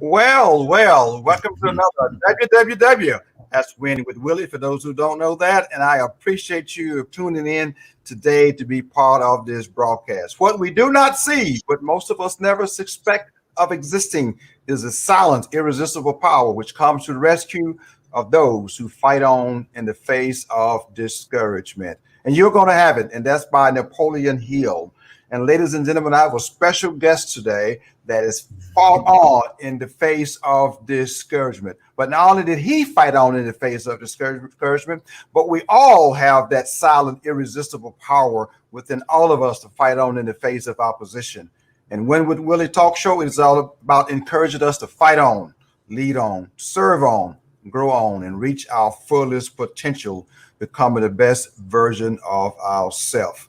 Welcome to another WWW. That's Winning with Willie, for those who don't know that. And I appreciate you tuning in today to be part of this broadcast. What we do not see, but most of us never suspect of existing, is a silent, irresistible power which comes to the rescue of those who fight on in the face of discouragement. And you're going to have it, and that's by Napoleon Hill. And ladies and gentlemen, I have a special guest today that is fought on in the face of discouragement. But not only did he fight on in the face of discouragement, but we all have that silent, irresistible power within all of us to fight on in the face of opposition. And Win with Willie talk show is all about encouraging us to fight on, lead on, serve on, grow on, and reach our fullest potential, becoming the best version of ourselves.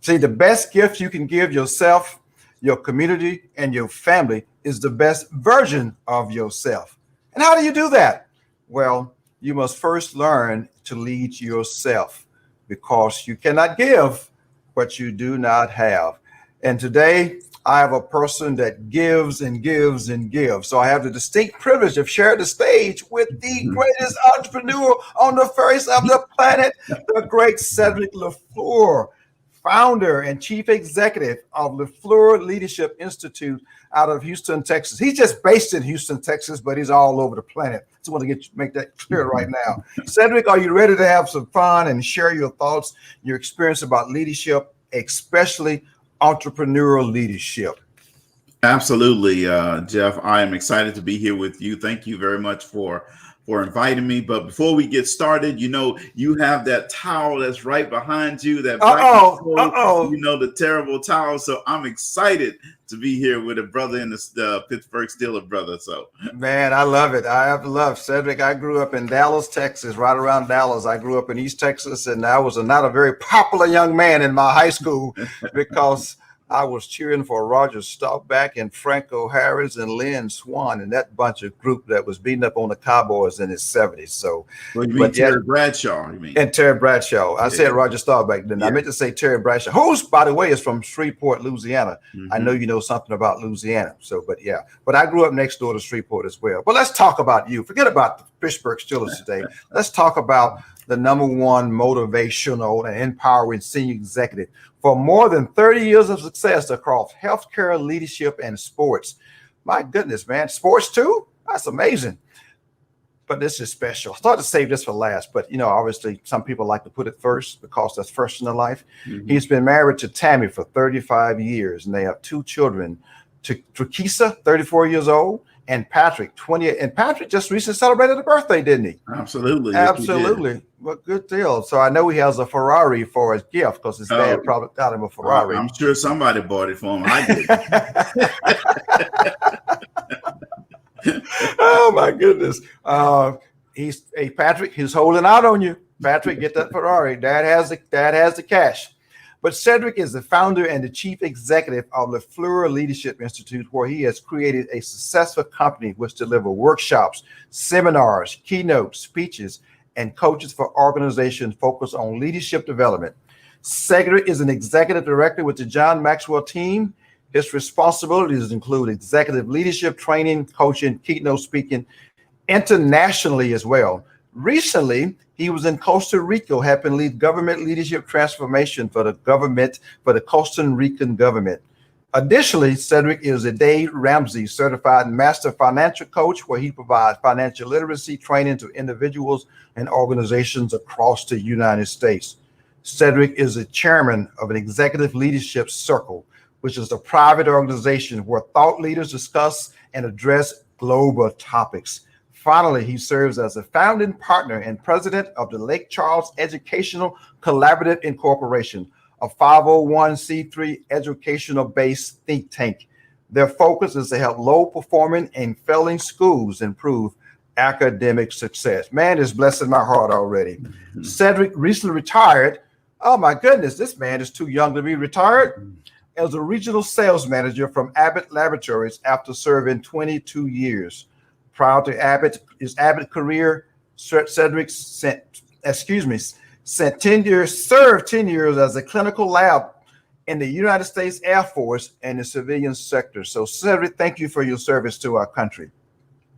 See, the best gift you can give yourself, your community, and your family is the best version of yourself. And how do you do that? Well, you must first learn to lead yourself, because you cannot give what you do not have. And today, I have a person that gives and gives and gives. So I have the distinct privilege of sharing the stage with the greatest entrepreneur on the face of the planet, the great Cedric LaFleur, founder and chief executive of LaFleur Leadership Institute out of Houston, Texas. He's just based in Houston, Texas, but he's all over the planet. Just want to make that clear right now. Cedric, are you ready to have some fun and share your thoughts, your experience about leadership, especially entrepreneurial leadership? Absolutely, Jeff. I am excited to be here with you. Thank you very much for inviting me. But before we get started, you have that towel that's right behind you. That the terrible towel. So I'm excited to be here with a brother in the Pittsburgh Steelers brother. So, man, I love it. I have love Cedric. I grew up in Dallas, Texas, right around Dallas. I grew up in East Texas, and I was not a very popular young man in my high school because I was cheering for Roger Staubach and Franco Harris and Lynn Swan and that bunch of group that was beating up on the Cowboys in his 70s. So, Terry Bradshaw, you mean? And Terry Bradshaw. I said Roger Staubach, then I meant to say Terry Bradshaw, who's, by the way, is from Shreveport, Louisiana. I know you know something about Louisiana. So, but I grew up next door to Shreveport as well. But let's talk about you. Forget about the Pittsburgh Steelers today. Let's talk about the number one motivational and empowering senior executive for more than 30 years of success across healthcare, leadership, and sports. My goodness, man. Sports too? That's amazing. But this is special. I thought to save this for last, but obviously some people like to put it first because that's first in their life. He's been married to Tammy for 35 years, and they have two children. Trakisa, 34 years old, and Patrick, 20. And Patrick just recently celebrated a birthday, didn't he? Absolutely. Absolutely. Well, good deal. So I know he has a Ferrari for his gift because his dad probably got him a Ferrari. I'm sure somebody bought it for him. I did. Oh, my goodness. Patrick, he's holding out on you. Patrick, get that Ferrari. Dad has the cash. But Cedric is the founder and the chief executive of LaFleur Leadership Institute, where he has created a successful company which delivers workshops, seminars, keynotes, speeches, and coaches for organizations focused on leadership development. Cedric is an executive director with the John Maxwell team. His responsibilities include executive leadership training, coaching, keynote speaking, internationally as well. Recently, he was in Costa Rica helping lead government leadership transformation for the Costa Rican government. Additionally, Cedric is a Dave Ramsey certified master financial coach, where he provides financial literacy training to individuals and organizations across the United States. Cedric is the chairman of an executive leadership circle, which is a private organization where thought leaders discuss and address global topics. Finally, he serves as a founding partner and president of the Lake Charles Educational Collaborative Incorporation, a 501c3 educational-based think tank. Their focus is to help low-performing and failing schools improve academic success. Man, it's blessing my heart already. Cedric recently retired. Oh, my goodness, this man is too young to be retired. As a regional sales manager from Abbott Laboratories after serving 22 years. Prior to his Abbott career, Cedric served 10 years as a clinical lab in the United States Air Force and the civilian sector. So, Cedric, thank you for your service to our country.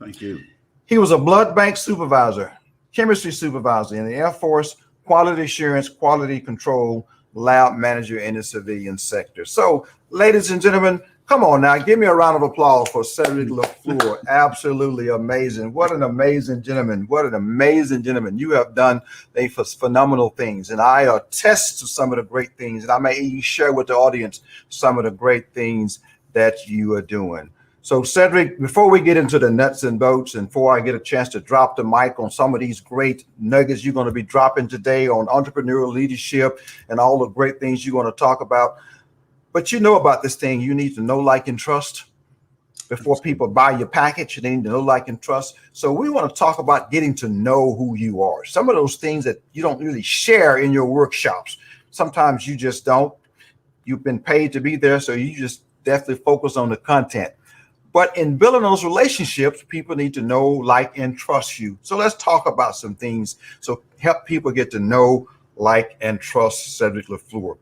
Thank you. He was a blood bank supervisor, chemistry supervisor in the Air Force, quality assurance, quality control, lab manager in the civilian sector. So, ladies and gentlemen, come on now, give me a round of applause for Cedric LaFleur. Absolutely amazing. What an amazing gentleman. What an amazing gentleman. You have done phenomenal things. And I attest to some of the great things. And I may even share with the audience some of the great things that you are doing. So, Cedric, before we get into the nuts and bolts, and before I get a chance to drop the mic on some of these great nuggets you're going to be dropping today on entrepreneurial leadership and all the great things you're going to talk about, but you know about this thing, you need to know, like, and trust. Before people buy your package, they need to know, like, and trust. So we want to talk about getting to know who you are. Some of those things that you don't really share in your workshops. Sometimes you just don't. You've been paid to be there, so you just definitely focus on the content. But in building those relationships, people need to know, like, and trust you. So let's talk about some things. So help people get to know, like, and trust Cedric LaFleur.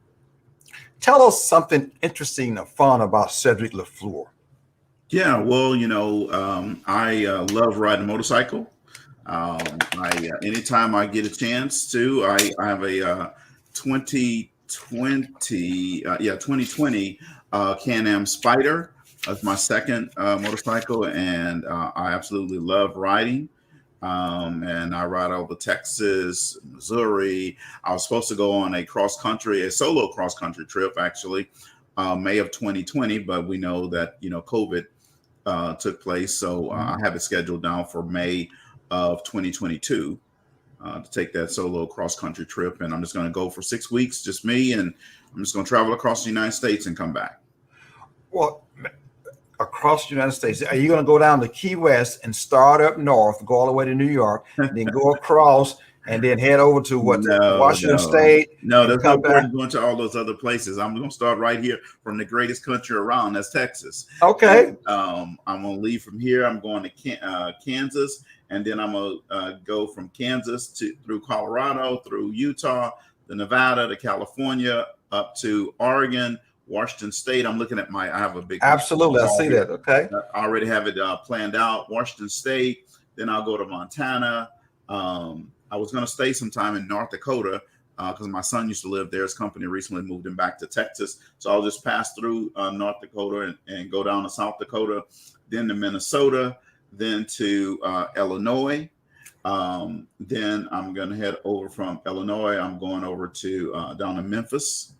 Tell us something interesting or fun about Cedric LaFleur. Yeah, well, I love riding a motorcycle. Anytime I get a chance to, I have a 2020 Can-Am Spider. That's my second motorcycle, and I absolutely love riding. And I ride over Texas, Missouri. I was supposed to go on a solo cross country trip, actually, May of 2020, but we know that COVID took place, so I have it scheduled down for May of 2022 to take that solo cross country trip, and I'm just going to go for 6 weeks, just me, and I'm just going to travel across the United States and come back. Well, across the United States, are you going to go down to Key West and start up north, go all the way to New York, and then go across and then head over to Washington State? No, there's no point in going to all those other places. I'm going to start right here from the greatest country around. That's Texas. Okay. And, I'm going to leave from here. I'm going to Kansas, and then I'm going to go from Kansas through Colorado, through Utah, the Nevada, to California, up to Oregon, Washington State. I'm looking at I have a big. Absolutely. I see that. Okay. I already have it planned out. Washington State. Then I'll go to Montana. I was going to stay sometime in North Dakota because my son used to live there. His company recently moved him back to Texas. So I'll just pass through North Dakota and go down to South Dakota, then to Minnesota, then to Illinois. Then I'm going to head over from Illinois. I'm going over to down to Memphis.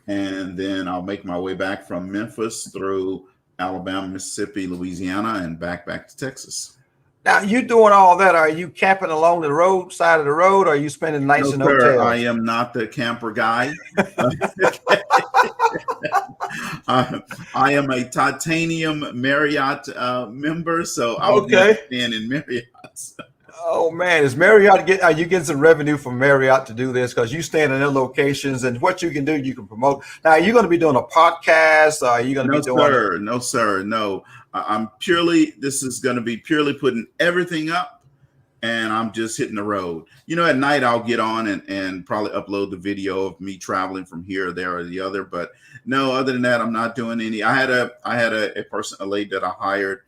And then I'll make my way back from Memphis through Alabama, Mississippi, Louisiana, and back to Texas. Now, you doing all that, are you camping along the side of the road, or are you spending nights in hotels? I am not the camper guy. I am a titanium Marriott member, so I'll be staying in Marriott's. Oh man, are you getting some revenue from Marriott to do this? Because you stand in their locations, and what you can do, you can promote. Now, are you going to be doing a podcast? Are you going to be doing? No, sir. This is going to be purely putting everything up, and I'm just hitting the road. At night I'll get on and probably upload the video of me traveling from here or there or the other. But no, other than that, I'm not doing any. I had a lady that I hired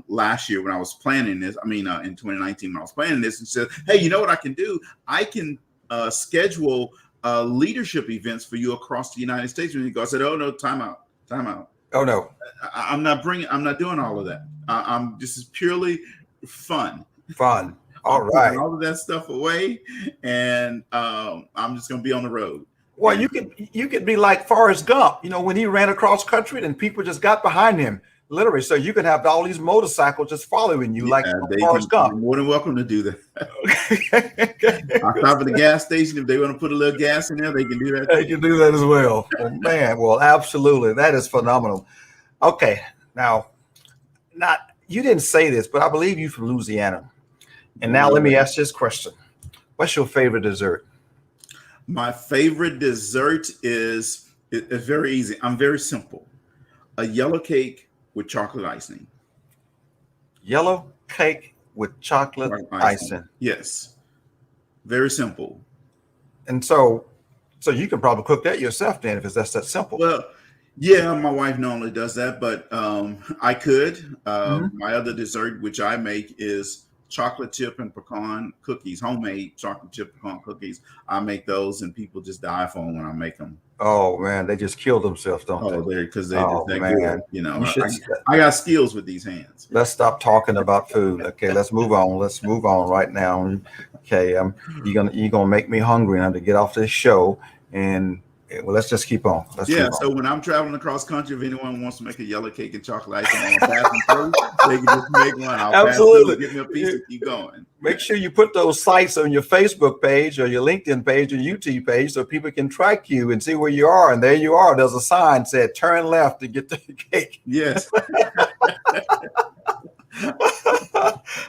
last year when I was planning this. In 2019 when I was planning this, and said, "Hey, you know what I can do? I can schedule leadership events for you across the United States." And I said, "Oh no, time out. Oh no, I'm not doing all of that. This is purely fun. All right, all of that stuff away, and I'm just going to be on the road." Well, you could be like Forrest Gump. When he ran across country, and people just got behind him. Literally, so you can have all these motorcycles just following you, like Forrest Gump. More than welcome to do that. I'll stop at the gas station. If they want to put a little gas in there, they can do that. They can do that as well. Oh, man, well, absolutely. That is phenomenal. Okay, now, you didn't say this, but I believe you're from Louisiana. And now let me ask this question. What's your favorite dessert? My favorite dessert is very easy. I'm very simple. A yellow cake with chocolate icing. Yellow cake with chocolate icing. Yes. Very simple. And so you can probably cook that yourself then, if that's that simple. Well, Yeah, my wife normally does that, but I could. Mhm. My other dessert, which I make, is chocolate chip and pecan cookies, homemade chocolate chip pecan cookies. I make those, and people just die for them when I make them. Oh man, they just kill themselves, don't they? Oh, they're because they're just Oh that man, good. You you know, should. I got skills with these hands. Let's stop talking about food. Okay, let's move on. Let's move on right now. Okay, you're gonna make me hungry now to get off this show, and well, let's just keep on. Let's Yeah, keep on. so when I'm traveling across country, if anyone wants to make a yellow cake and chocolate icing on passing through, they can just make one. I'll pass through, Absolutely. give me a piece, and keep going. Make sure you put those sites on your Facebook page or your LinkedIn page or YouTube page so people can track you and see where you are. And there you are. There's a sign said turn left to get the cake. Yes.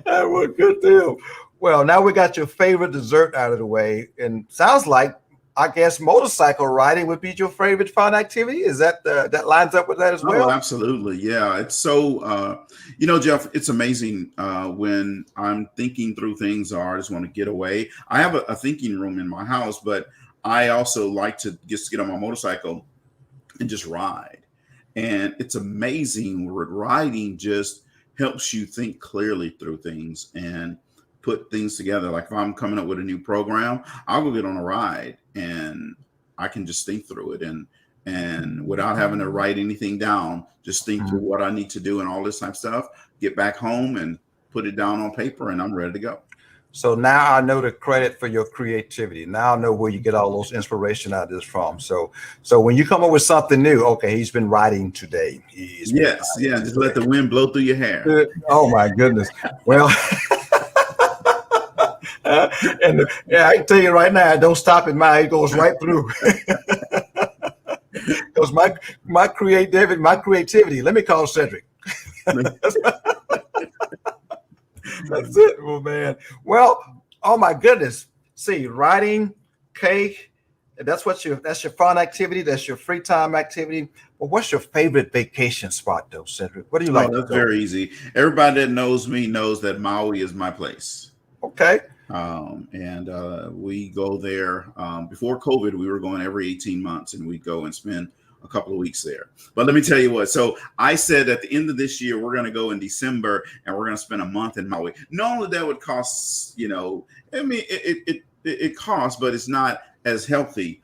Well, good deal. Well, now we got your favorite dessert out of the way. And sounds like, I guess, motorcycle riding would be your favorite fun activity. Is that that lines up with that as Oh, well? absolutely. Yeah. It's so, Jeff, it's amazing when I'm thinking through things or I just want to get away. I have a thinking room in my house, but I also like to just get on my motorcycle and just ride. And it's amazing. Riding just helps you think clearly through things and put things together. Like if I'm coming up with a new program, I'll go get on a ride and I can just think through it and without having to write anything down, just think through what I need to do and all this type of stuff, get back home and put it down on paper and I'm ready to go. So now I know the credit for your creativity. Now I know where you get all those inspiration ideas from. So when you come up with something new, okay, he's been writing today. Yes, yeah, just let the wind blow through your hair. Oh my goodness. Well, and yeah, I can tell you right now, don't stop at mine. It goes right through. Because my creativity. Let me call Cedric. That's it, well, man. Well, oh my goodness. See, writing, cake, that's your fun activity. That's your free time activity. But what's your favorite vacation spot, though, Cedric? What do you like? Oh, that's very easy. Everybody that knows me knows that Maui is my place. Okay. We go there. Before COVID, we were going every 18 months, and we'd go and spend a couple of weeks there. But let me tell you what. So I said at the end of this year, we're going to go in December, and we're going to spend a month in Maui. Normally, that would cost, I mean, it costs, but it's not as healthy.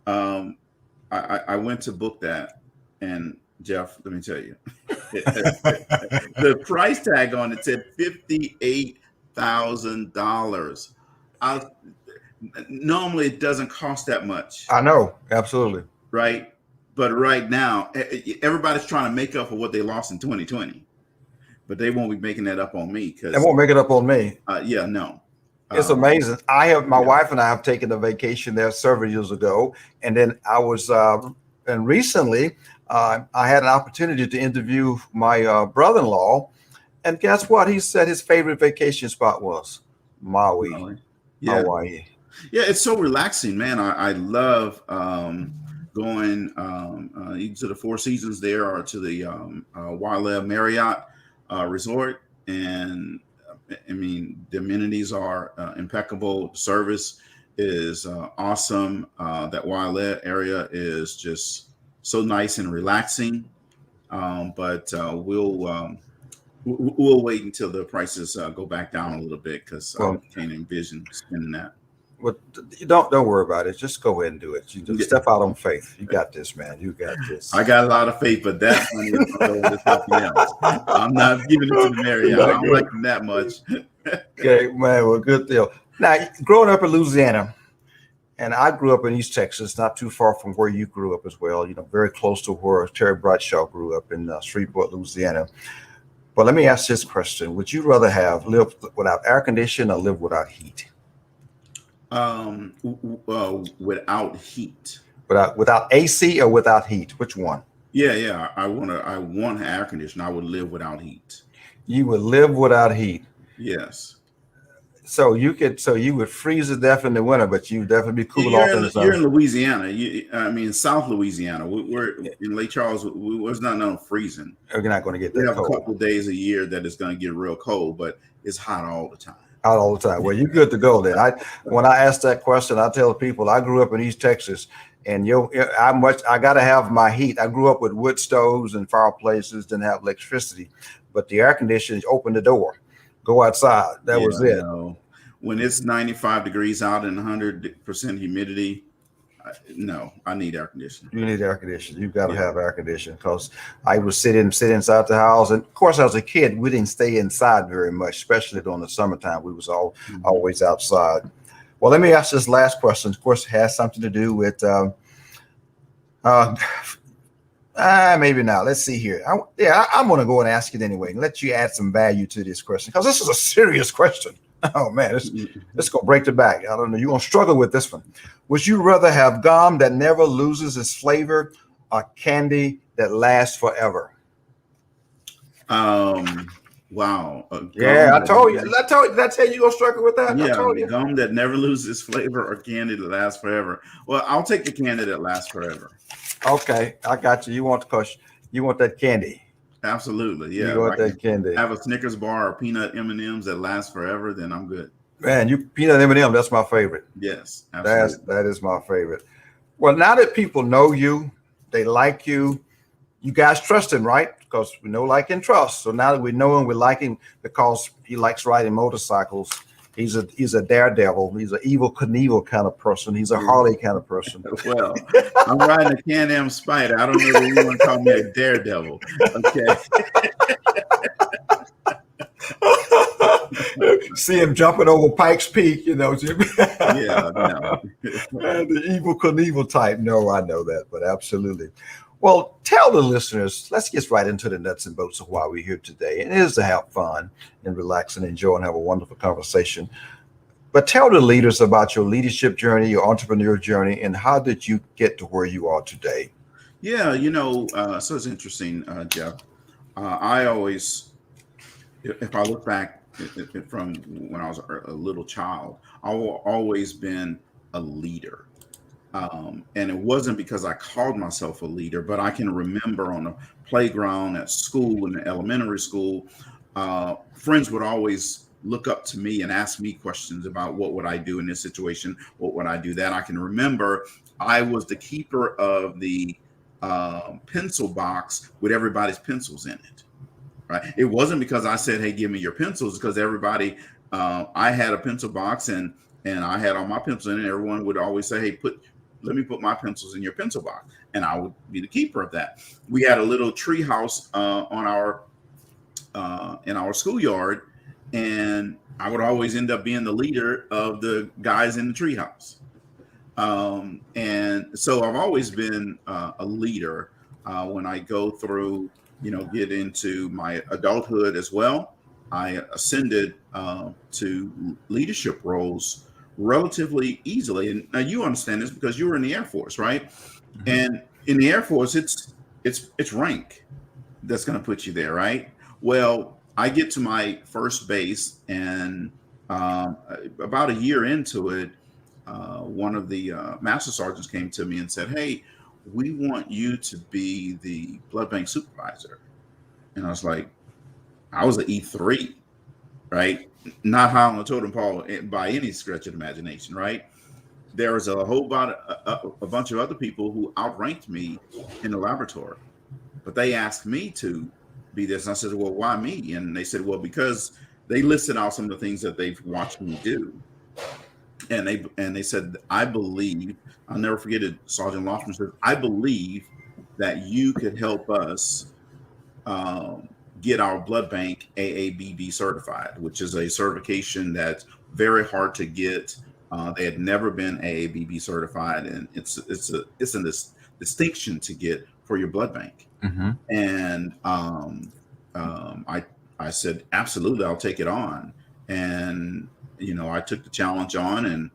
I went to book that, and Jeff, let me tell you, the price tag on it said $58,000. Normally, it doesn't cost that much. I know, absolutely. Right. But right now, everybody's trying to make up for what they lost in 2020. But they won't be making that up on me. They won't make it up on me. Yeah, no. It's amazing. My wife and I have taken a vacation there several years ago. And then I was, and recently, I had an opportunity to interview my brother-in-law. And guess what? He said his favorite vacation spot was Maui. Yeah. Hawaii. Yeah, it's so relaxing, man. I love going either to the Four Seasons there or to the Wailea Marriott Resort. And I mean, the amenities are impeccable. The service is awesome. That Wailea area is just so nice and relaxing. But we'll wait until the prices go back down a little bit because I can't envision spending that. Well, don't worry about it. Just go ahead and do it. You just step out on faith. You got this, man. You got this. I got a lot of faith, but that money is going to something else. I'm not giving it to the Marriott. I don't like them that much. Okay, man. Well, good deal. Now, growing up in Louisiana, and I grew up in East Texas, not too far from where you grew up as well. Very close to where Terry Bradshaw grew up in Shreveport, Louisiana. But let me ask this question: would you rather have lived without air conditioning or live without heat? Without heat. Without AC or without heat? Which one? Yeah. I want air conditioning. I would live without heat. You would live without heat. Yes. So you would freeze to death in the winter, but you definitely be cool off in the summer. You're in Louisiana. South Louisiana. We're in Lake Charles. There's not no freezing. You're not going to get that we have cold. A couple of days a year that it's going to get real cold, but it's hot all the time. Out all the time. Well, you're good to go then. When I ask that question, I tell people I grew up in East Texas, And I got to have my heat. I grew up with wood stoves and fireplaces, didn't have electricity, but the air conditioners opened the door, go outside. That was it. No. When it's 95 degrees out and 100% humidity, no, I need air conditioning. You need air conditioning. You've got to have air conditioning, because I would sit inside the house. And of course, as a kid, we didn't stay inside very much, especially during the summertime. We was always outside. Well, let me ask this last question. Of course, it has something to do with maybe not. Let's see here. I'm going to go and ask it anyway and let you add some value to this question, because this is a serious question. Oh man, it's going to break the back. I don't know. You're going to struggle with this one. Would you rather have gum that never loses its flavor or candy that lasts forever? Wow. Yeah, I told you. Did I tell you you're going to struggle with that? Yeah, I told you. gum that never loses flavor or candy that lasts forever. Well, I'll take the candy that lasts forever. Okay, I got you. You want that candy. Absolutely, yeah. You want that candy. Have a Snickers bar or peanut M&Ms that last forever, then I'm good. Man, peanut M&M, that's my favorite. Yes, absolutely. That is my favorite. Well, now that people know you, they like you, you guys trust him, right? Because we know, like, and trust. So now that we know him, we like him because he likes riding motorcycles. He's a daredevil. He's an Evel Knievel kind of person. He's a Harley kind of person. Well, I'm riding a Can-Am Spider. I don't know if you want to call me a daredevil. Okay. See him jumping over Pikes Peak, Jim. Yeah, no. The Evel Knievel type. No, I know that, but absolutely. Well, tell the listeners, let's get right into the nuts and bolts of why we're here today. And it is to have fun and relax and enjoy and have a wonderful conversation. But tell the leaders about your leadership journey, your entrepreneur journey, and how did you get to where you are today? Yeah, so it's interesting, Jeff. I always, if I look back from when I was a little child, I've always been a leader. And it wasn't because I called myself a leader, but I can remember on the playground, at school, in the elementary school, friends would always look up to me and ask me questions about what would I do in this situation, what would I do that. I can remember I was the keeper of the pencil box with everybody's pencils in it. Right? It wasn't because I said, "Hey, give me your pencils," because everybody, I had a pencil box and I had all my pencils in it. And everyone would always say, "Hey, let me put my pencils in your pencil box," and I would be the keeper of that. We had a little tree house on our in our schoolyard, and I would always end up being the leader of the guys in the tree house. And so I've always been a leader. When I go through, get into my adulthood as well, I ascended to leadership roles relatively easily. And now you understand this because you were in the Air Force, right? Mm-hmm. And in the Air Force, it's rank that's going to put you there, right? Well, I get to my first base, and about a year into it, one of the master sergeants came to me and said, "Hey, we want you to be the blood bank supervisor." And I was like, I was an E3, right? Not high on the totem pole by any stretch of the imagination, right? There was a whole a bunch of other people who outranked me in the laboratory, but they asked me to be this. And I said, "Well, why me?" And they said, "Well, because they listed out some of the things that they've watched me do." And they said, "I believe," I'll never forget it, Sergeant Lofton said, "I believe that you could help us get our blood bank AABB certified," which is a certification that's very hard to get. They had never been AABB certified, and it's a distinction to get for your blood bank. Mm-hmm. And I said, "Absolutely, I'll take it on." And I took the challenge on, and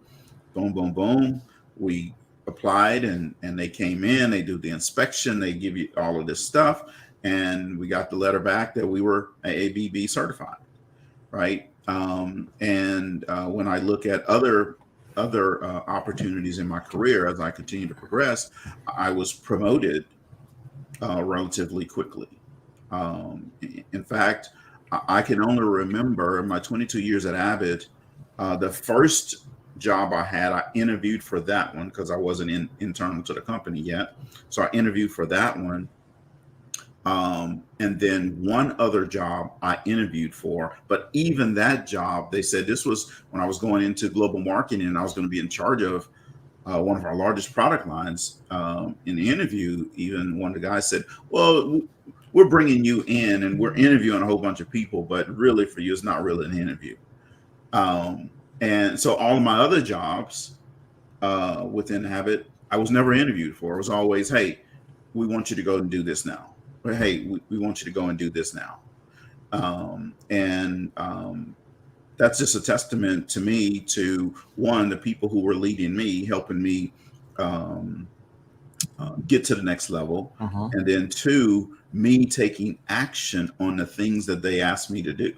boom, boom, boom, we applied, and they came in. They do the inspection. They give you all of this stuff. And we got the letter back that we were AABB certified, right? When I look at other opportunities in my career as I continue to progress, I was promoted relatively quickly. In fact, I can only remember my 22 years at Abbott, the first job I had, I interviewed for that one because I wasn't internal to the company yet. So I interviewed for that one. And then one other job I interviewed for, but even that job, they said this was when I was going into global marketing and I was going to be in charge of one of our largest product lines. In the interview, even one of the guys said, well, we're bringing you in and we're interviewing a whole bunch of people, but really for you, it's not really an interview. And so all of my other jobs within Habit, I was never interviewed for. It was always, hey, we want you to go and do this now. Or, hey, we want you to go and do this now. That's just a testament to me, to one, the people who were leading me, helping me get to the next level. And then two, me taking action on the things that they asked me to do.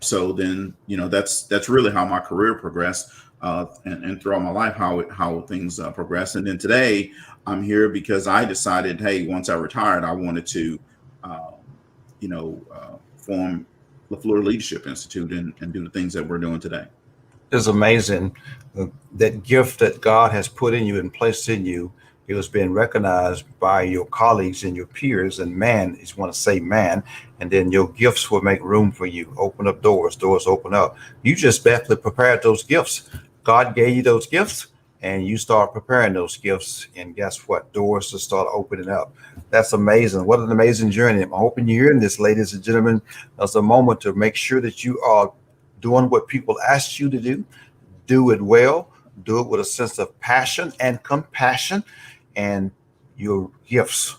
So then, that's really how my career progressed, and throughout my life, how things progress. And then today I'm here because I decided, hey, once I retired, I wanted to, form LaFleur Leadership Institute and do the things that we're doing today. It's amazing that gift that God has put in you and placed in you. It was being recognized by your colleagues and your peers, and man, I just want to say man, and then your gifts will make room for you, open up doors open up. You just definitely prepared those gifts. God gave you those gifts and you start preparing those gifts, and guess what? Doors to start opening up. That's amazing. What an amazing journey. I'm hoping you're hearing this, ladies and gentlemen. That's a moment to make sure that you are doing what people asked you to do. Do it well, do it with a sense of passion and compassion, and your gifts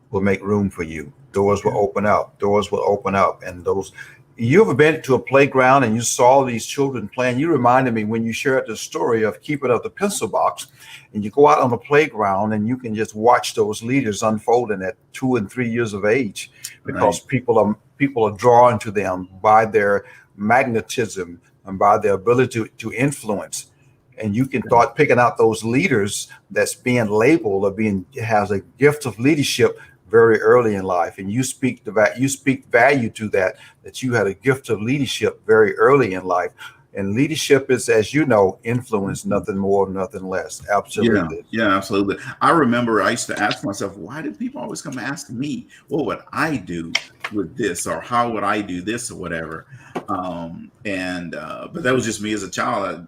will make room for you. Doors will open up. And those, you ever been to a playground and you saw these children playing? You reminded me when you shared the story of keeping up the pencil box, and you go out on the playground and you can just watch those leaders unfolding at 2 and 3 years of age, because people are drawn to them by their magnetism and by their ability to influence. And you can start picking out those leaders that's being labeled or has a gift of leadership very early in life. And you speak value to that you had a gift of leadership very early in life. And leadership is, as you know, influence, nothing more, nothing less. Absolutely. Yeah, absolutely. I remember I used to ask myself, why do people always come ask me, what would I do with this, or how would I do this, or whatever? But that was just me as a child.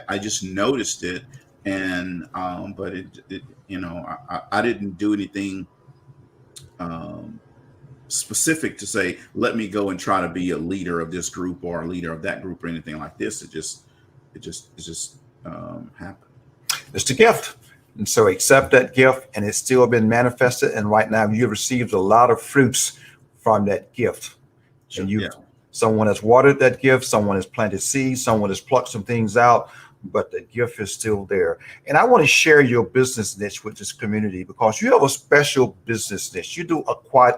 I just noticed it, and but I didn't do anything specific to say, let me go and try to be a leader of this group or a leader of that group or anything like this. It just happened. It's the gift. And so accept that gift, and it's still been manifested. And right now you've received a lot of fruits from that gift. And someone has watered that gift, someone has planted seeds, someone has plucked some things out, but the gift is still there. And I want to share your business niche with this community, because you have a special business niche. You do quite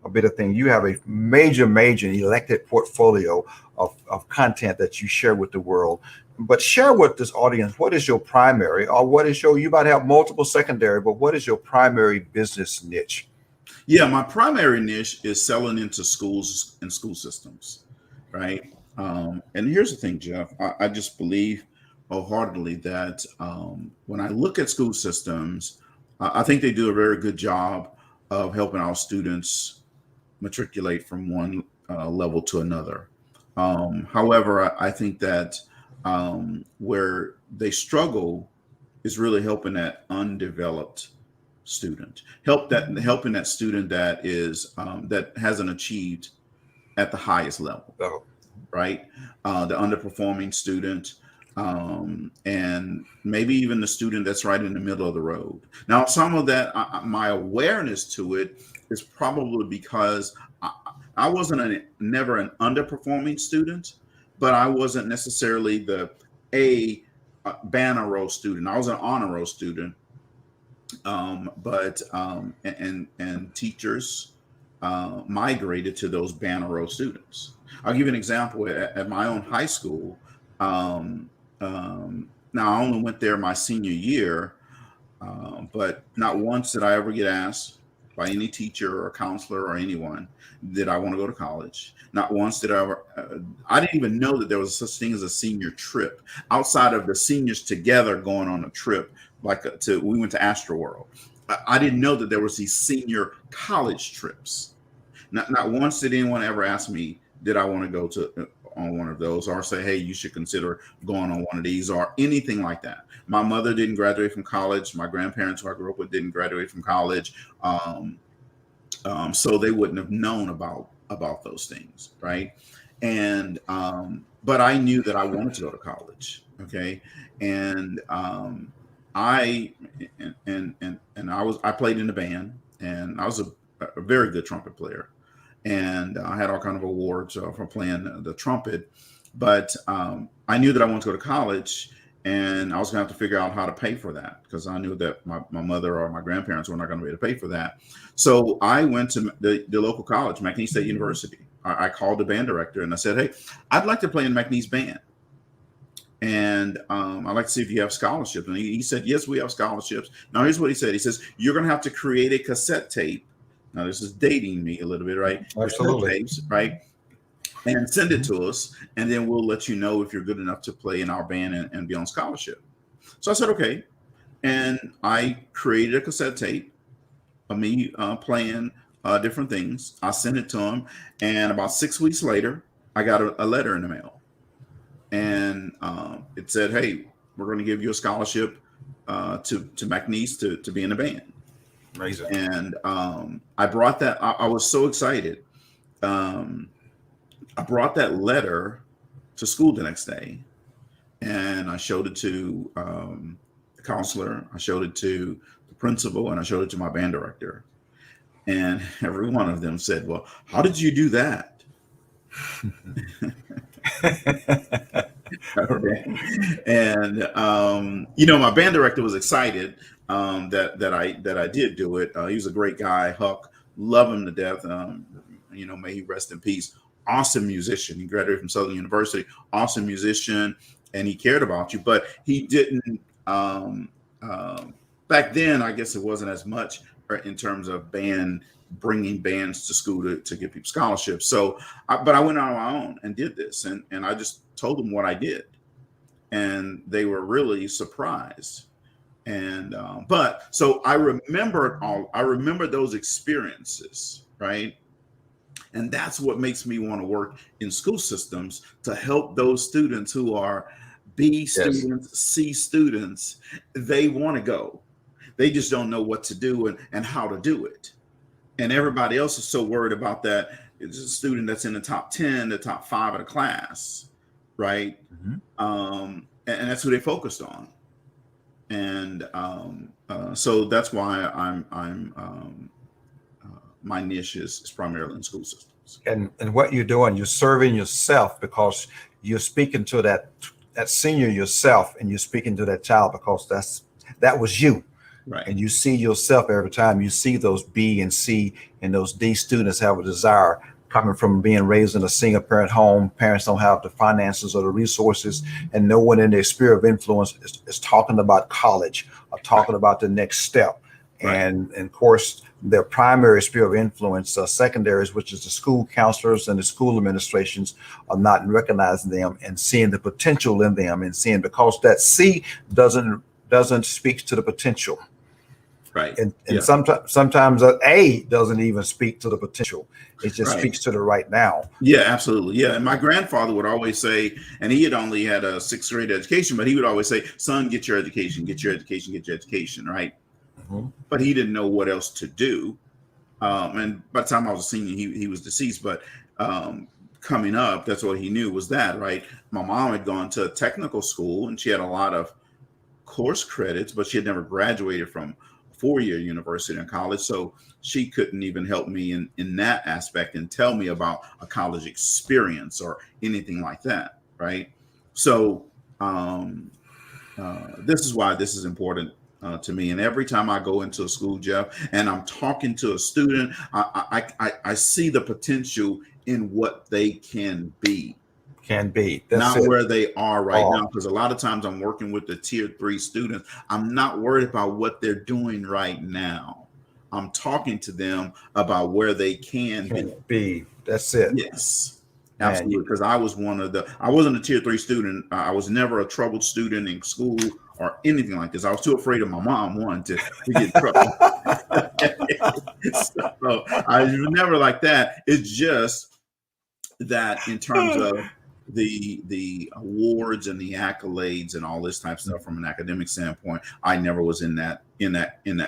a bit of thing. You have a major elected portfolio of content that you share with the world. But share with this audience, what is your primary, or you might have multiple secondary, but what is your primary business niche? Yeah, my primary niche is selling into schools and school systems, right? And here's the thing, Jeff, I just believe wholeheartedly that when I look at school systems, I think they do a very good job of helping our students matriculate from one level to another. However, I think that where they struggle is really helping that undeveloped student, helping that student that is that hasn't achieved at the highest level, right? The underperforming student, and maybe even the student that's right in the middle of the road. Now, some of that, my awareness to it is probably because I wasn't never an underperforming student, but I wasn't necessarily the banner row student. I was an honor row student, but teachers migrated to those banner row students. I'll give you an example. At my own high school, now I only went there my senior year, but not once did I ever get asked by any teacher or counselor or anyone, did I want to go to college. Not once did I ever, I didn't even know that there was such thing as a senior trip outside of the seniors together going on a trip, we went to Astroworld. I didn't know that there was these senior college trips. Not once did anyone ever ask me, did I want to go to on one of those, or say, hey, you should consider going on one of these, or anything like that. My mother didn't graduate from college. My grandparents who I grew up with didn't graduate from college. So they wouldn't have known about those things, right? And but I knew that I wanted to go to college. Okay. And I played in the band, and I was a very good trumpet player. And I had all kind of awards for playing the trumpet, but I knew that I wanted to go to college, and I was going to have to figure out how to pay for that, because I knew that my mother or my grandparents were not going to be able to pay for that. So I went to the local college, McNeese State University. I called the band director and I said, hey, I'd like to play in McNeese band. And I'd like to see if you have scholarships. And he said, yes, we have scholarships. Now, here's what he said. He says, you're going to have to create a cassette tape. Now, this is dating me a little bit, right? Absolutely. Tapes, right? And send it to us, and then we'll let you know if you're good enough to play in our band and be on scholarship. So I said, okay. And I created a cassette tape of me playing different things. I sent it to him, and about 6 weeks later, I got a letter in the mail. And it said, hey, we're going to give you a scholarship to McNeese to be in the band. Amazing. And I brought that. I was so excited. I brought that letter to school the next day, and I showed it to the counselor. I showed it to the principal, and I showed it to my band director. And every one of them said, well, how did you do that? Okay. And my band director was excited that I did do it. He was a great guy, Huck. Love him to death. May he rest in peace. Awesome musician. He graduated from Southern University. Awesome musician, and he cared about you. But he didn't. Back then, I guess it wasn't as much in terms of bringing bands to school to give people scholarships. So, but I went on my own and did this, and I just told them what I did, and they were really surprised. And so I remember those experiences, right? And that's what makes me want to work in school systems, to help those students who are B students, C students. They want to go. They just don't know what to do and how to do it. And everybody else is so worried about that. It's a student that's in the top 10, the top 5 of the class, right? Mm-hmm. And that's who they focused on. And so that's why my niche is primarily in school systems. And what you're doing, you're serving yourself, because you're speaking to that senior yourself, and you're speaking to that child because that was you. Right. And you see yourself every time you see those B and C and those D students have a desire, coming from being raised in a single parent home. Parents don't have the finances or the resources, and no one in their sphere of influence is talking about college or talking about the next step. Right. And of course, their primary sphere of influence, secondaries, which is the school counselors and the school administrations, are not recognizing them and seeing the potential in them, and seeing, because that C doesn't speak to the potential. Right. And sometimes A doesn't even speak to the potential. It just speaks to the right now. Yeah, absolutely. Yeah. And my grandfather would always say, and he had only had a 6th grade education, but he would always say, son, get your education, get your education, get your education. Right. Mm-hmm. But he didn't know what else to do. And by the time I was a senior, he was deceased. But coming up, that's what he knew was that. Right. My mom had gone to a technical school, and she had a lot of course credits, but she had never graduated from 4-year university and college. So she couldn't even help me in that aspect and tell me about a college experience or anything like that. Right. So this is why this is important to me. And every time I go into a school, Jeff, and I'm talking to a student, I see the potential in what they can be. That's not where they are right now, because a lot of times I'm working with the tier 3 students. I'm not worried about what they're doing right now. I'm talking to them about where they can be. That's it. Yes, Man, absolutely. Because I wasn't a tier 3 student. I was never a troubled student in school or anything like this. I was too afraid of my mom, one, to get in trouble. So I was never like that. It's just that in terms of the awards and the accolades and all this type of stuff from an academic standpoint, I never was in that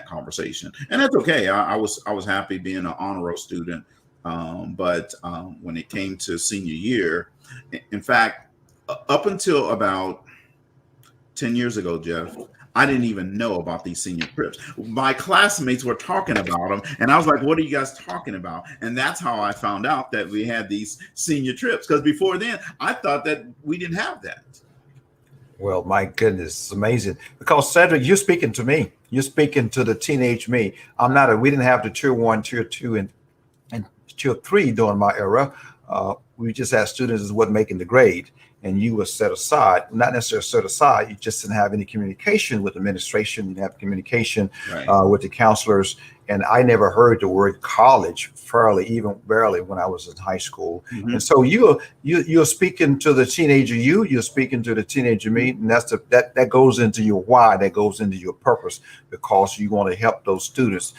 conversation, and that's okay. I was happy being an honor roll student, but when it came to senior year, in fact, up until about 10 years ago, Jeff, I didn't even know about these senior trips. My classmates were talking about them, and I was like, what are you guys talking about? And that's how I found out that we had these senior trips, because before then, I thought that we didn't have that. Well, my goodness, it's amazing. Because Cedric, you're speaking to me. You're speaking to the teenage me. We didn't have the tier 1, tier 2, and tier 3 during my era. We just had students that wasn't making the grade, and you were set aside. Not necessarily set aside, you just didn't have any communication with administration. You didn't have communication with the counselors. And I never heard the word college fairly, even barely, when I was in high school. Mm-hmm. And so you're speaking to the teenager you're speaking to the teenager me, and that goes into your why, that goes into your purpose, because you want to help those students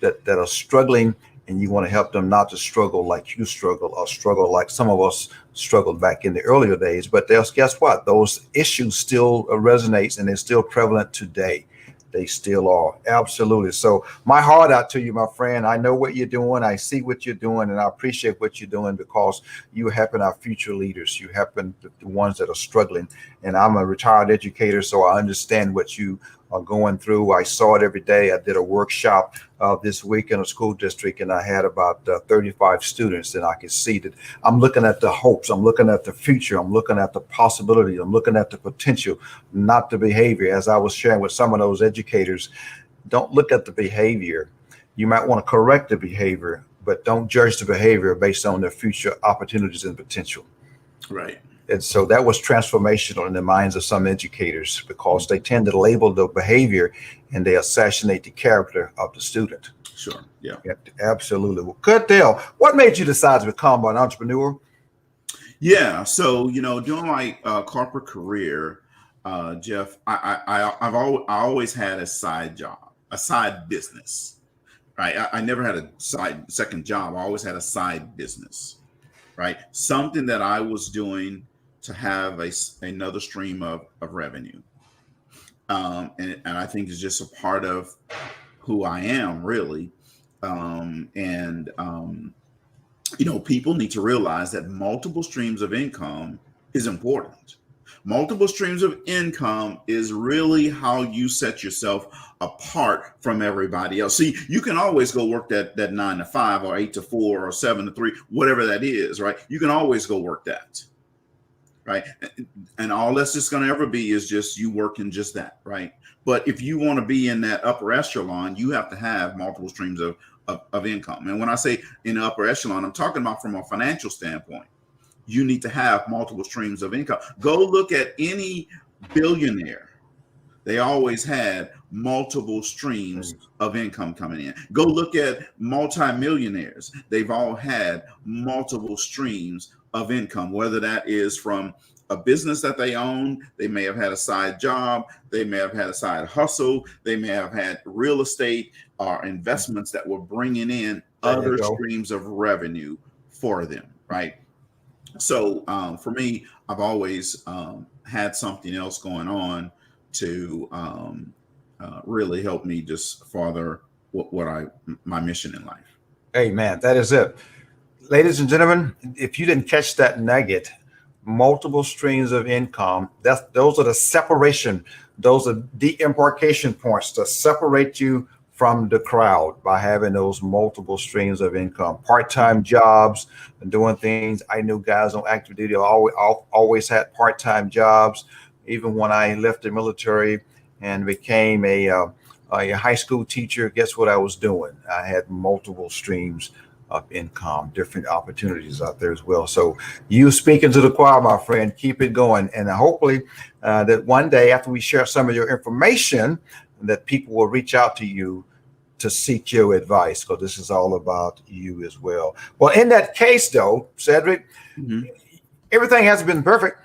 that are struggling, and you want to help them not to struggle like you struggle, or struggle like some of us struggled back in the earlier days. But guess what? Those issues still resonates, and they're still prevalent today. They still are. Absolutely. So my heart out to you, my friend. I know what you're doing. I see what you're doing, and I appreciate what you're doing, because you're helping our future leaders. You're helping the ones that are struggling. And I'm a retired educator, so I understand what you are going through. I saw it every day. I did a workshop this week in a school district, and I had about 35 students, and I could see that I'm looking at the hopes. I'm looking at the future. I'm looking at the possibility. I'm looking at the potential, not the behavior. As I was sharing with some of those educators, don't look at the behavior. You might want to correct the behavior, but don't judge the behavior based on their future opportunities and potential. Right. And so that was transformational in the minds of some educators, because they tend to label the behavior and they assassinate the character of the student. Sure. Yeah. Absolutely. Well, good deal. What made you decide to become an entrepreneur? Yeah. So, during my corporate career, Jeff, I always had a side job, a side business, right? I never had a second job. I always had a side business, right? Something that I was doing to have another stream of revenue. And I think it's just a part of who I am, really. People need to realize that multiple streams of income is important. Multiple streams of income is really how you set yourself apart from everybody else. See, you can always go work that 9 to 5 or 8 to 4 or 7 to 3, whatever that is, right? You can always go work that, right? And all that's just going to ever be is just you working just that, right? But if you want to be in that upper echelon, you have to have multiple streams of income. And when I say in the upper echelon, I'm talking about from a financial standpoint. You need to have multiple streams of income. Go look at any billionaire. They always had multiple streams of income coming in. Go look at multimillionaires. They've all had multiple streams of income, whether that is from a business that they own. They may have had a side job. They may have had a side hustle. They may have had real estate or investments that were bringing in other streams of revenue for them, right? So for me, I've always had something else going on to really help me just further my mission in life. Amen. That is it. Ladies and gentlemen, if you didn't catch that nugget, multiple streams of income, those are the separation, those are the embarkation points to separate you from the crowd, by having those multiple streams of income, part-time jobs, and doing things. I knew guys on active duty always had part-time jobs. Even when I left the military and became a high school teacher, guess what I was doing? I had multiple streams of income, different opportunities out there as well. So you speaking to the choir, my friend, keep it going. And hopefully that one day after we share some of your information, that people will reach out to you to seek your advice, because this is all about you as well. Well, in that case, though, Cedric, everything hasn't been perfect.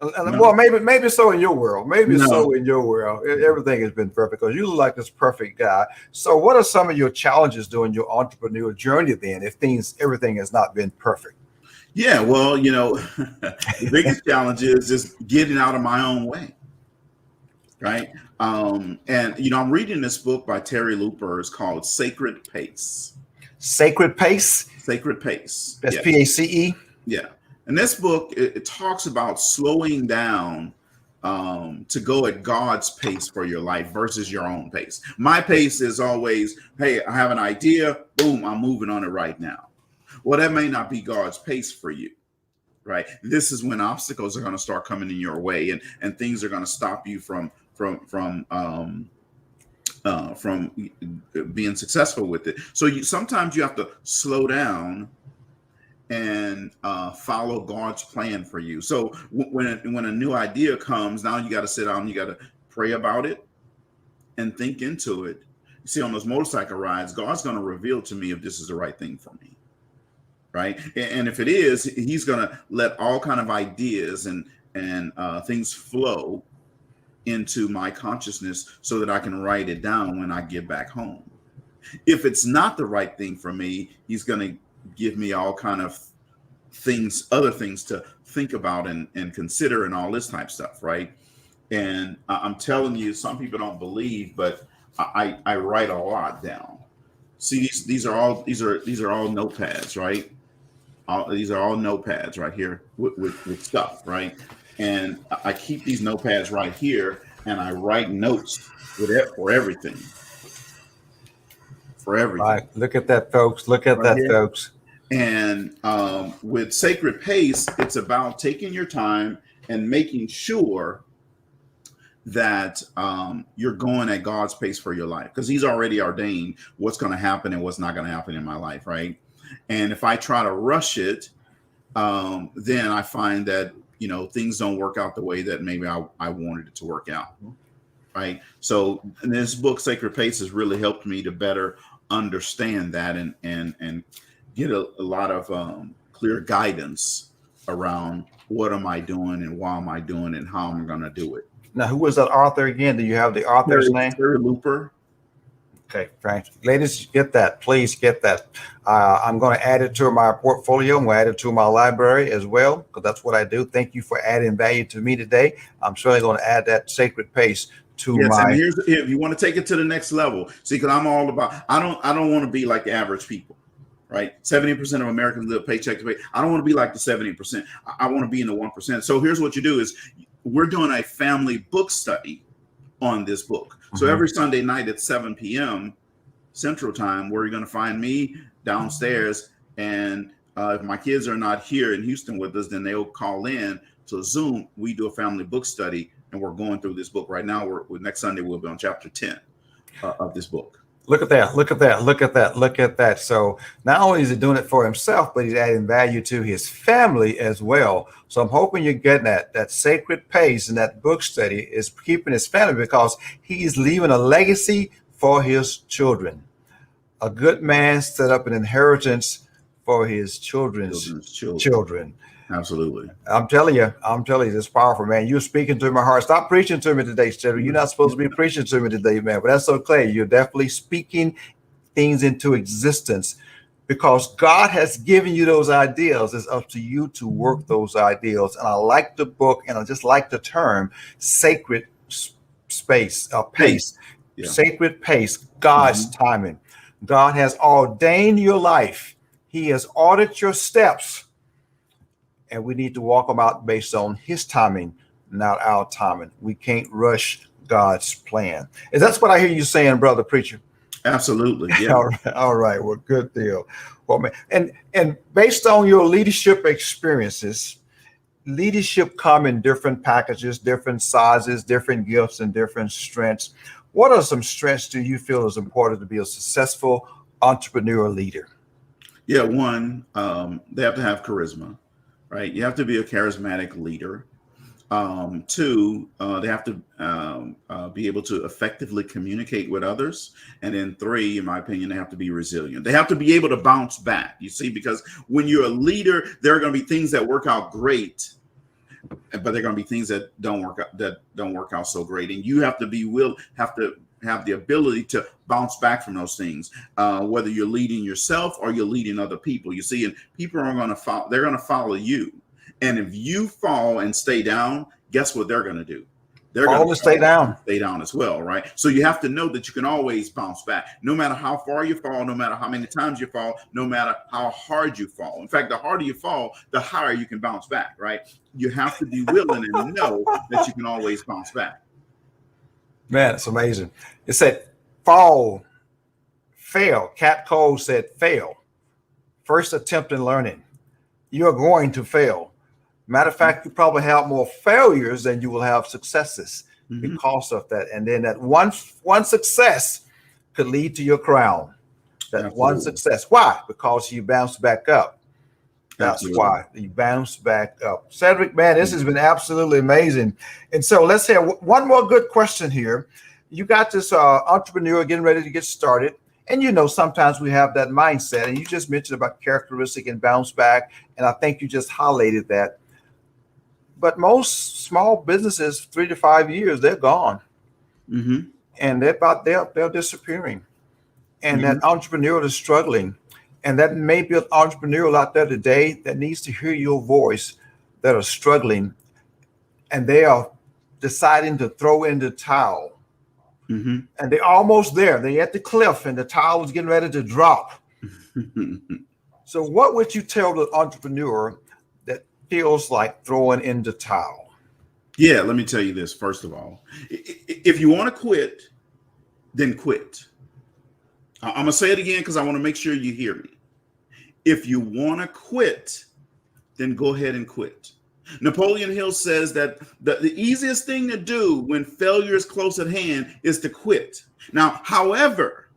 No. Well, maybe so in your world. Maybe No. so in your world. Everything has been perfect because you look like this perfect guy. So, what are some of your challenges during your entrepreneurial journey then, if everything has not been perfect? Yeah, well, the biggest challenge is just getting out of my own way, right? And I'm reading this book by Terry Looper. It's called Sacred Pace. Sacred Pace. Sacred Pace. That's PACE. Yeah. And this book, it talks about slowing down to go at God's pace for your life versus your own pace. My pace is always, hey, I have an idea, boom, I'm moving on it right now. Well, that may not be God's pace for you, right? This is when obstacles are going to start coming in your way, and things are going to stop you from being successful with it. So sometimes you have to slow down and follow God's plan for you. So when a new idea comes, now you got to sit down, you got to pray about it and think into it. You see, on those motorcycle rides, God's going to reveal to me if this is the right thing for me, right? And if it is, He's going to let all kind of ideas and things flow into my consciousness so that I can write it down when I get back home. If it's not the right thing for me, He's going to give me all kind of other things to think about and consider and all this type of stuff, right? And I'm telling you, some people don't believe, but I write a lot down. See, these are all notepads, right? These are all notepads right here with stuff, right? And I keep these notepads right here, and I write notes for everything. For everything. Right. Look at that, folks. Look at that, folks. And with Sacred Pace, it's about taking your time and making sure that you're going at God's pace for your life, because He's already ordained what's going to happen and what's not going to happen in my life, right? And if I try to rush it, then I find that things don't work out the way that maybe I wanted it to work out, right? So in this book, Sacred Pace, has really helped me to better understand that and get a lot of clear guidance around what am I doing and why am I doing and how I'm going to do it. Now, who was that author again? Do you have the author's name? Terry Looper. Okay, Frank. Ladies, get that. Please get that. I'm going to add it to my portfolio. I'm going to add it to my library as well, because that's what I do. Thank you for adding value to me today. I'm certainly going to add that Sacred Pace to my. And here's if you want to take it to the next level. See, because I'm all about. I don't want to be like the average people, right? 70% of Americans live paycheck to pay. I don't want to be like the 70%. I want to be in the 1%. So here's what you do: is we're doing a family book study on this book. So every Sunday night at 7 p.m. Central Time, where you're going to find me downstairs. And if my kids are not here in Houston with us, then they'll call in to Zoom. We do a family book study, and we're going through this book right now. Next Sunday, we'll be on chapter 10 of this book. Look at that. Look at that. Look at that. Look at that. So not only is he doing it for himself, but he's adding value to his family as well. So I'm hoping you're getting that Sacred Pace and that book study is keeping his family, because he's leaving a legacy for his children. A good man set up an inheritance for his children's children. Absolutely. I'm telling you, it's powerful, man. You're speaking to my heart. Stop preaching to me today, Cedric. You're not supposed to be preaching to me today, man. But that's okay. You're definitely speaking things into existence, because God has given you those ideals. It's up to you to work those ideals. And I like the book, and I just like the term Sacred Pace. Yeah. Sacred Pace, God's timing. God has ordained your life. He has ordered your steps. And we need to walk them out based on His timing, not our timing. We can't rush God's plan. And that's what I hear you saying, brother preacher. Absolutely. Yeah. All right. Well, good deal. Well, man, and based on your leadership experiences, leadership come in different packages, different sizes, different gifts, and different strengths. What are some strengths do you feel is important to be a successful entrepreneur leader? Yeah. One, they have to have charisma. Right. You have to be a charismatic leader. Two, they have to be able to effectively communicate with others. And then three, in my opinion, they have to be resilient. They have to be able to bounce back, you see, because when you're a leader, there are going to be things that work out great, but there are going to be things that don't work out so great. And you have to have the ability to bounce back from those things, whether you're leading yourself or you're leading other people, you see, and people are going to follow, they're going to follow you. And if you fall and stay down, guess what they're going to do? They're going to stay down as well, right? So you have to know that you can always bounce back, no matter how far you fall, no matter how many times you fall, no matter how hard you fall. In fact, the harder you fall, the higher you can bounce back, right? You have to be willing and know that you can always bounce back. Man, it's amazing. It said fail. Cat Cole said fail. First attempt in learning. You're going to fail. Matter of fact, you probably have more failures than you will have successes because of that. And then that one success could lead to your crown. That Absolutely. One success. Why? Because you bounce back up. That's Absolutely. Why you bounce back up. Cedric, man, this has been absolutely amazing. And so let's have one more good question here. You got this entrepreneur getting ready to get started. And, you know, sometimes we have that mindset. And you just mentioned about characteristic and bounce back. And I think you just highlighted that. But most small businesses, 3 to 5 years, they're gone. And they're disappearing. And that entrepreneur is struggling. And that may be an entrepreneur out there today that needs to hear your voice, that are struggling. And they are deciding to throw in the towel. And they're almost there. They're at the cliff and the towel is getting ready to drop. So what would you tell the entrepreneur that feels like throwing in the towel? Yeah, let me tell you this. First of all, if you want to quit, then quit. I'm going to say it again because I want to make sure you hear me. If you want to quit, then go ahead and quit. Napoleon Hill says that the easiest thing to do when failure is close at hand is to quit. Now, however,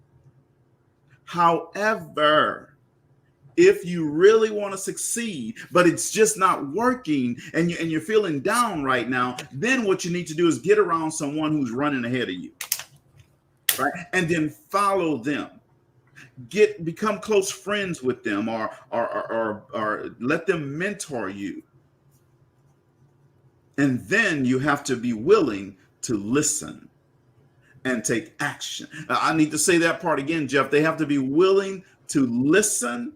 if you really want to succeed, but it's just not working and you're feeling down right now, then what you need to do is get around someone who's running ahead of you, right? And then follow them. Become close friends with them or let them mentor you. And then you have to be willing to listen and take action. I need to say that part again, Jeff. They have to be willing to listen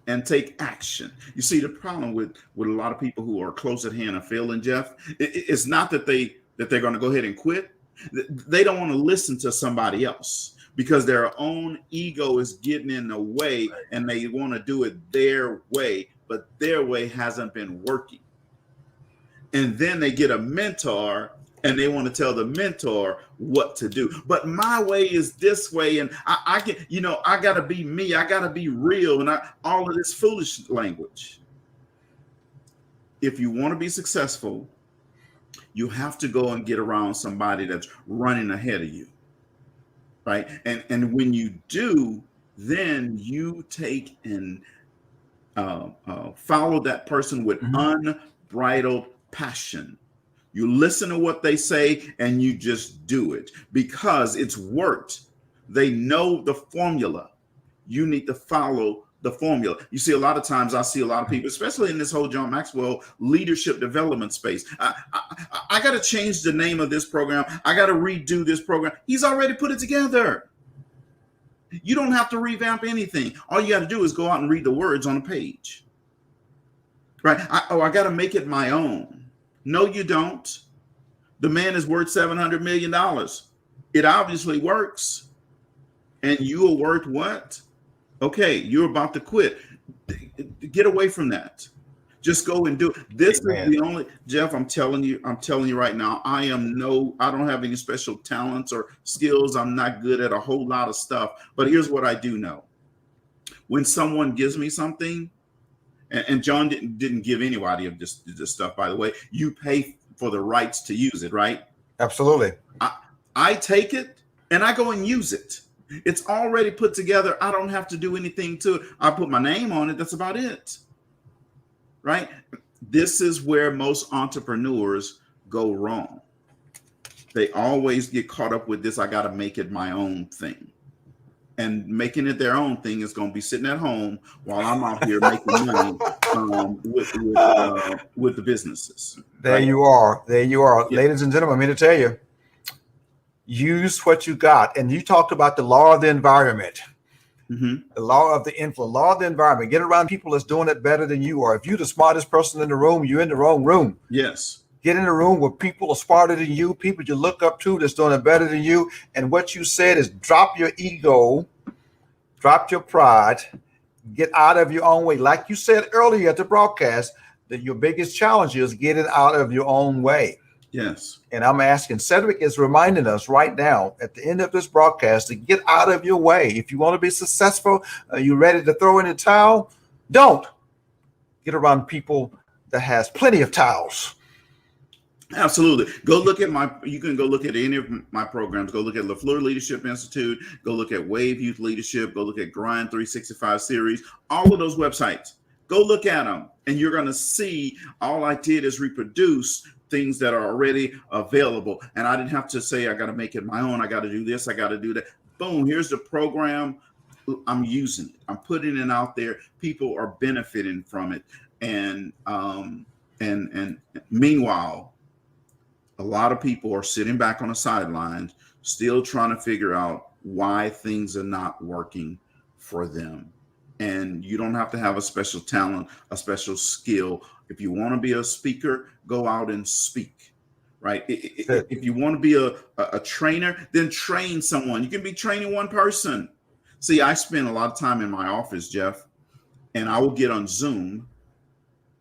and take action. You see, the problem with a lot of people who are close at hand and failing, Jeff, it's not that they're going to go ahead and quit. They don't want to listen to somebody else because their own ego is getting in the way and they want to do it their way, but their way hasn't been working. And then they get a mentor and they want to tell the mentor what to do. But my way is this way. And I got to be me. I got to be real. And all of this foolish language. If you want to be successful, you have to go and get around somebody that's running ahead of you. Right. And when you do, then you take and follow that person with unbridled passion. You listen to what they say and you just do it because it's worked. They know the formula. You need to follow the formula. You see, a lot of times I see a lot of people, especially in this whole John Maxwell leadership development space. I got to change the name of this program. I got to redo this program. He's already put it together. You don't have to revamp anything. All you got to do is go out and read the words on the page. Right? I got to make it my own. No, you don't. The man is worth $700 million. It obviously works. And you are worth what? Okay, you're about to quit. Get away from that. Just go and do it. This is the only, Jeff, I'm telling you right now, I don't have any special talents or skills. I'm not good at a whole lot of stuff. But here's what I do know. When someone gives me something, and John didn't give anybody of this stuff, by the way. You pay for the rights to use it, right? Absolutely. I take it and I go and use it. It's already put together. I don't have to do anything to it. I put my name on it. That's about it. Right? This is where most entrepreneurs go wrong. They always get caught up with this. I got to make it my own thing. And making it their own thing is going to be sitting at home while I'm out here making money with the businesses. There Right? you are. There you are. Yeah. Ladies and gentlemen, I'm here to tell you, use what you got. And you talked about the law of the environment. Mm-hmm. The law of the influence, law of the environment. Get around people that's doing it better than you are. If you're the smartest person in the room, you're in the wrong room. Yes. Get in the room where people are smarter than you, people you look up to that's doing it better than you. And what you said is drop your ego, drop your pride, get out of your own way. Like you said earlier at the broadcast, that your biggest challenge is getting out of your own way. Yes. And I'm asking, Cedric is reminding us right now at the end of this broadcast to get out of your way. If you want to be successful, are you ready to throw in the towel? Don't. Get around people that has plenty of towels. Absolutely. You can go look at any of my programs. Go look at LaFleur Leadership Institute. Go look at Wave Youth Leadership. Go look at Grind 365 series. All of those websites. Go look at them, and you're going to see all I did is reproduce things that are already available. And I didn't have to say, I got to make it my own. I got to do this. I got to do that. Boom. Here's the program. I'm using it. I'm putting it out there. People are benefiting from it. And meanwhile, a lot of people are sitting back on the sidelines, still trying to figure out why things are not working for them. And you don't have to have a special talent, a special skill. If you want to be a speaker, go out and speak, right? If you want to be a trainer, then train someone. You can be training one person. See, I spend a lot of time in my office, Jeff, and I will get on Zoom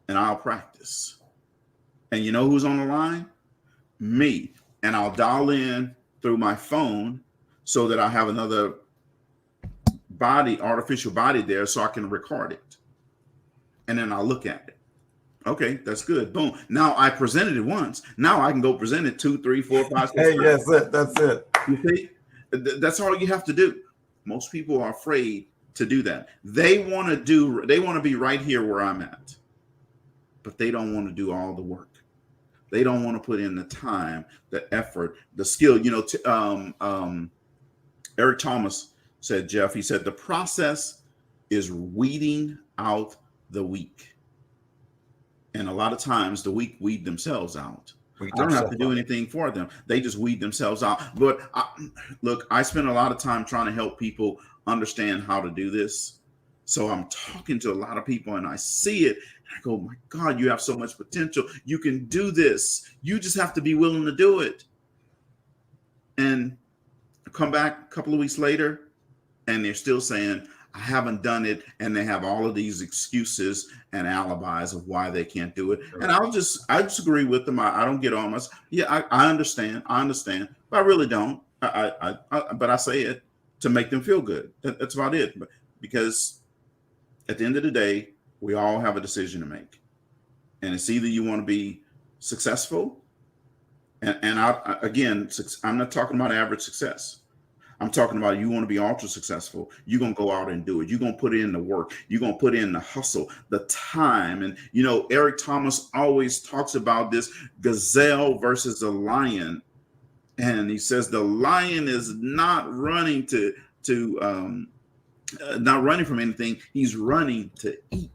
and I'll practice. And you know who's on the line? Me. And I'll dial in through my phone so that I have another artificial body there so I can record it. And then I'll look at it. Okay, that's good. Boom. Now I presented it once. Now I can go present it 2, 3, 4, 5, 6. Hey, that's it. That's it. You see? That's all you have to do. Most people are afraid to do that. They want to be right here where I'm at, but they don't want to do all the work. They don't want to put in the time, the effort, the skill. Eric Thomas said, Jeff, he said, the process is weeding out the weak. And a lot of times the weak weed themselves out. I don't have to do anything for them. They just weed themselves out. But I spend a lot of time trying to help people understand how to do this. So I'm talking to a lot of people and I see it. And I go, my God, you have so much potential. You can do this. You just have to be willing to do it. And I come back a couple of weeks later and they're still saying, I haven't done it. And they have all of these excuses and alibis of why they can't do it. And I just agree with them. I don't get on myself. Yeah, I understand. But I really don't. But I say it to make them feel good. That's about it. Because at the end of the day, we all have a decision to make. And it's either you want to be successful. And I'm not talking about average success. I'm talking about you want to be ultra successful. You're going to go out and do it. You're going to put in the work. You're going to put in the hustle, the time. And, Eric Thomas always talks about this gazelle versus a lion. And he says the lion is not running not running from anything. He's running to eat.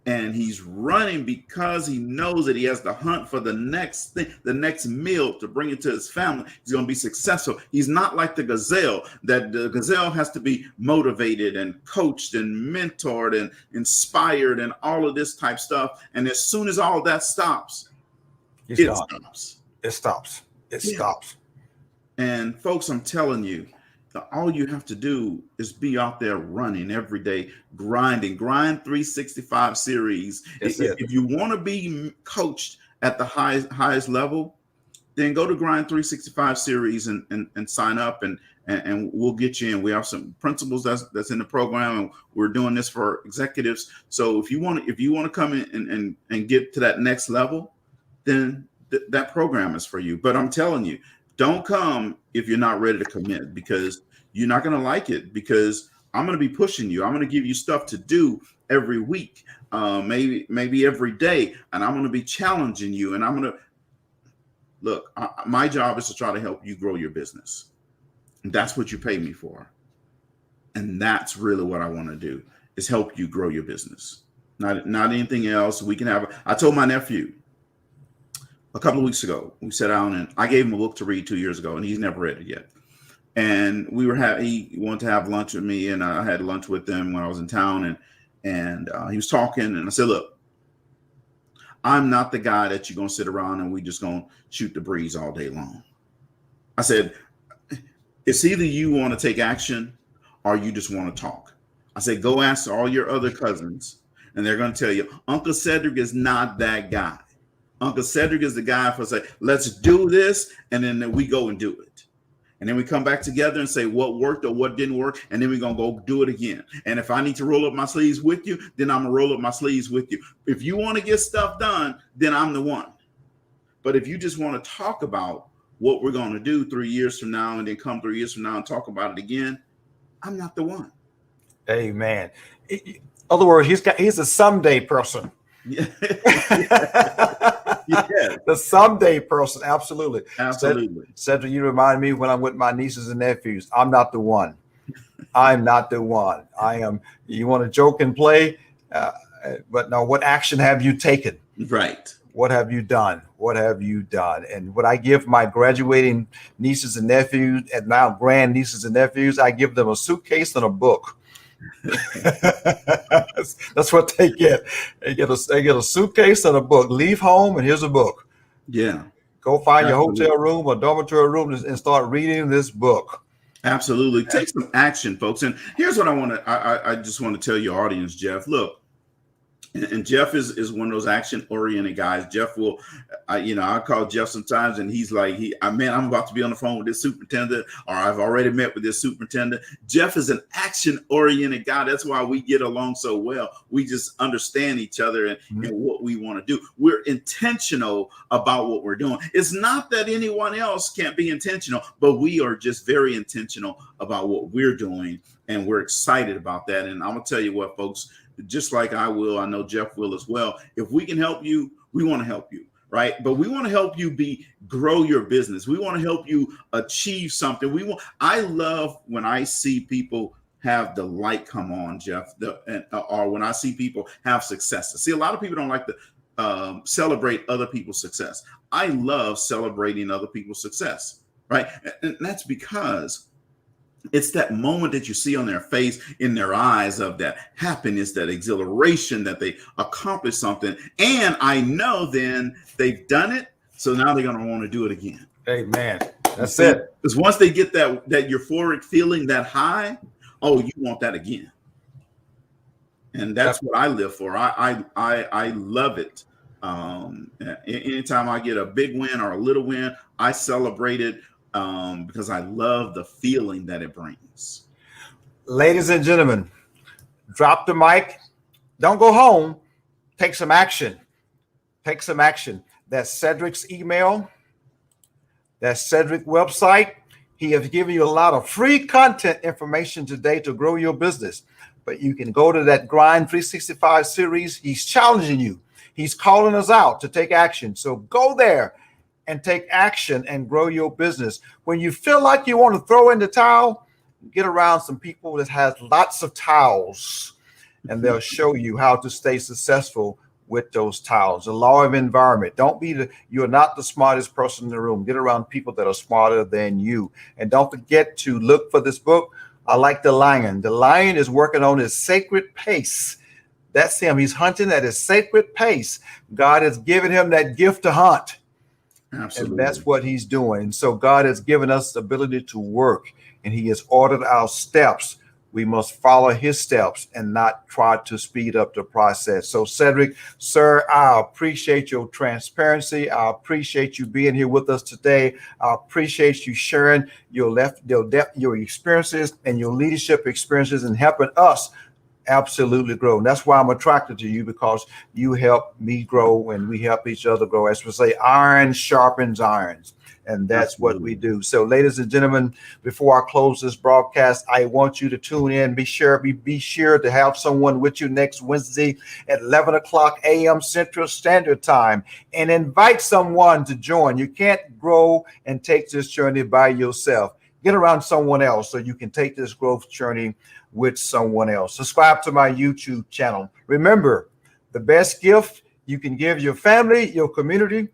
And he's running because he knows that he has to hunt for the next thing, the next meal to bring it to his family. He's going to be successful. He's not like the gazelle, that the gazelle has to be motivated and coached and mentored and inspired and all of this type stuff. And as soon as all that stops, it stops. It stops. And folks, I'm telling you, all you have to do is be out there running every day, grinding. Grind 365 series. If you want to be coached at the highest level, then go to Grind 365 series and sign up and we'll get you in. We have some principles that's in the program, and we're doing this for executives. So if you want to come in and get to that next level, then that program is for you. But I'm telling you, don't come if you're not ready to commit, because you're not going to like it, because I'm going to be pushing you. I'm going to give you stuff to do every week, maybe every day, and I'm going to be challenging you. And I'm going to look. My job is to try to help you grow your business. That's what you pay me for, and that's really what I want to do, is help you grow your business. Not anything else. We can have. I told my nephew a couple of weeks ago, we sat down and I gave him a book to read 2 years ago, and he's never read it yet. And he wanted to have lunch with me, and I had lunch with him when I was in town, and he was talking, and I said, look, I'm not the guy that you're going to sit around and we just going to shoot the breeze all day long. I said, it's either you want to take action or you just want to talk. I said, go ask all your other cousins, and they're going to tell you, Uncle Cedric is not that guy. Uncle Cedric is the guy for say, let's do this, and then we go and do it. And then we come back together and say what worked or what didn't work, and then we're going to go do it again. And if I need to roll up my sleeves with you, then I'm going to roll up my sleeves with you. If you want to get stuff done, then I'm the one. But if you just want to talk about what we're going to do 3 years from now, and then come 3 years from now and talk about it again, I'm not the one. Amen. In other words, he's a someday person. Yeah. The someday person. Absolutely. Absolutely. Cedric, you remind me when I'm with my nieces and nephews, I'm not the one. I'm not the one. I am. You want to joke and play, but no, what action have you taken? Right. What have you done? What have you done? And what I give my graduating nieces and nephews, and now grand nieces and nephews, I give them a suitcase and a book. That's what they get. They get a suitcase and a book. Leave home and here's a book. Yeah. Go find your hotel room or dormitory room and start reading this book. Absolutely. Take some action, folks. And here's what I just want to tell your audience, Jeff. Look, and Jeff is one of those action-oriented guys. Jeff will, I call Jeff sometimes, and he's like, I'm about to be on the phone with this superintendent, or I've already met with this superintendent. Jeff is an action-oriented guy. That's why we get along so well. We just understand each other and what we want to do. We're intentional about what we're doing. It's not that anyone else can't be intentional, but we are just very intentional about what we're doing, and we're excited about that. And I'm going to tell you what, folks, just like I know Jeff will as well. If we can help you, we want to help you, right? But we want to help you grow your business. We want to help you achieve something. I love when I see people have the light come on, Jeff, or when I see people have successes. See, a lot of people don't like to celebrate other people's success. I love celebrating other people's success, right? And that's because it's that moment that you see on their face, in their eyes, of that happiness, that exhilaration that they accomplished something. And I know then they've done it. So now they're going to want to do it again. Amen. That's it. Because once they get that euphoric feeling, that high, oh, you want that again. And that's what I live for. I love it. Anytime I get a big win or a little win, I celebrate it. Because I love the feeling that it brings. Ladies and gentlemen, drop the mic. Don't go home. Take some action. Take some action. That's Cedric's email. That's Cedric's website. He has given you a lot of free content information today to grow your business. But you can go to that Grind 365 series. He's challenging you. He's calling us out to take action. So go there and take action and grow your business. When you feel like you want to throw in the towel, get around some people that has lots of towels, and they'll show you how to stay successful with those towels. The law of environment. You're not the smartest person in the room. Get around people that are smarter than you. And don't forget to look for this book. I like the lion. The lion is working on his sacred pace. That's him. He's hunting at his sacred pace. God has given him that gift to hunt. Absolutely. And that's what he's doing. And so God has given us the ability to work, and he has ordered our steps. We must follow his steps and not try to speed up the process. So Cedric, sir, I appreciate your transparency. I appreciate you being here with us today. I appreciate you sharing your experiences and your leadership experiences and helping us absolutely grow. And that's why I'm attracted to you, because you help me grow and we help each other grow. As we say, iron sharpens irons. And that's what we do. So, ladies and gentlemen, before I close this broadcast, I want you to tune in. Be sure to have someone with you next Wednesday at 11 o'clock a.m. Central Standard Time, and invite someone to join. You can't grow and take this journey by yourself. Get around someone else so you can take this growth journey with someone else. Subscribe to my YouTube channel. Remember, the best gift you can give your family, your community,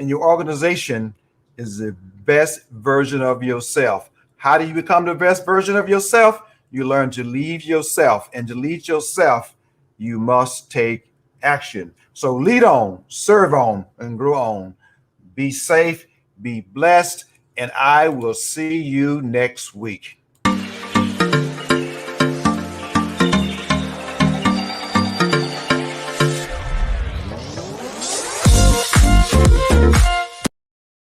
and your organization is the best version of yourself. How do you become the best version of yourself? You learn to lead yourself, and to lead yourself, you must take action. So lead on, serve on, and grow on. Be safe, be blessed, and I will see you next week.